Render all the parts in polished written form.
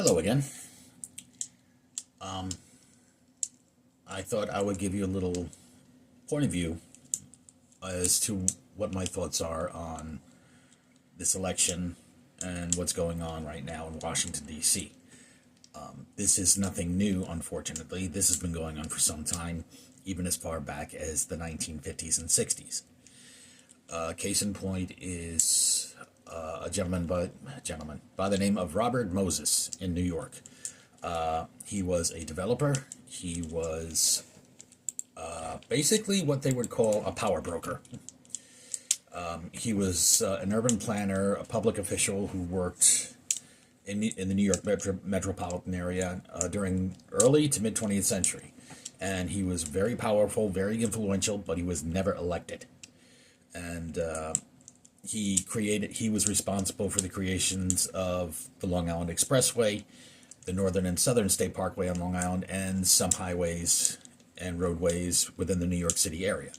Hello again. I thought I would give you a little point of view as to what my thoughts are on this election and what's going on right now in Washington, D.C. This is nothing new, unfortunately. This has been going on for some time, even as far back as the 1950s and 60s. Case in point is a gentleman by the name of Robert Moses in New York. He was a developer. He was basically what they would call a power broker. He was an urban planner, a public official who worked in the New York metropolitan area during early to mid 20th century. And he was very powerful, very influential, but he was never elected. And he was responsible for the creations of the Long Island Expressway, the Northern and Southern State Parkway on Long Island, and some highways and roadways within the New York City area.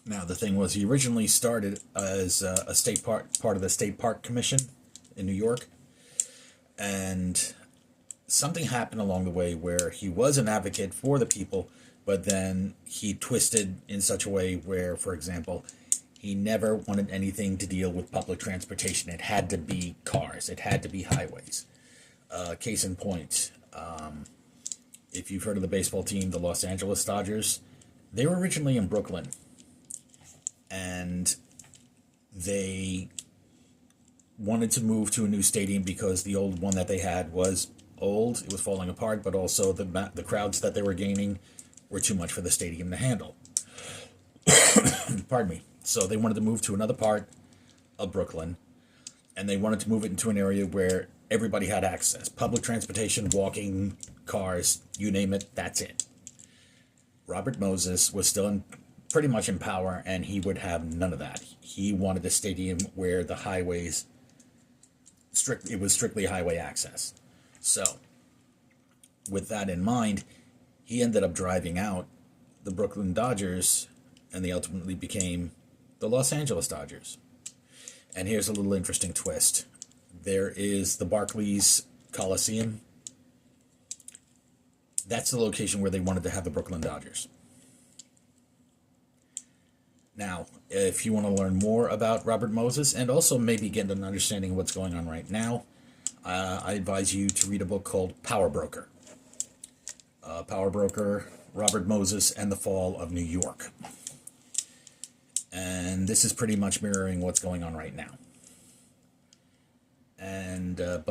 Now, the thing was, he originally started as a state part of the State Park Commission in New York, and something happened along the way where he was an advocate for the people, but then he twisted in such a way where, for example, he never wanted anything to deal with public transportation. It had to be cars. It had to be highways. Case in point, if you've heard of the baseball team, the Los Angeles Dodgers, they were originally in Brooklyn, and they wanted to move to a new stadium because the old one that they had was old, it was falling apart, but also the crowds that they were gaining were too much for the stadium to handle. Pardon me. So they wanted to move to another part of Brooklyn, and they wanted to move it into an area where everybody had access. Public transportation, walking, cars, you name it, that's it. Robert Moses was still pretty much in power, and he would have none of that. He wanted a stadium where the highways, it was strictly highway access. So, with that in mind, he ended up driving out the Brooklyn Dodgers, and they ultimately became the Los Angeles Dodgers. And here's a little interesting twist. There is the Barclays Coliseum. That's the location where they wanted to have the Brooklyn Dodgers. Now, if you want to learn more about Robert Moses and also maybe get an understanding of what's going on right now, I advise you to read a book called Power Broker. Power Broker, Robert Moses, and the Fall of New York. And this is pretty much mirroring what's going on right now. And but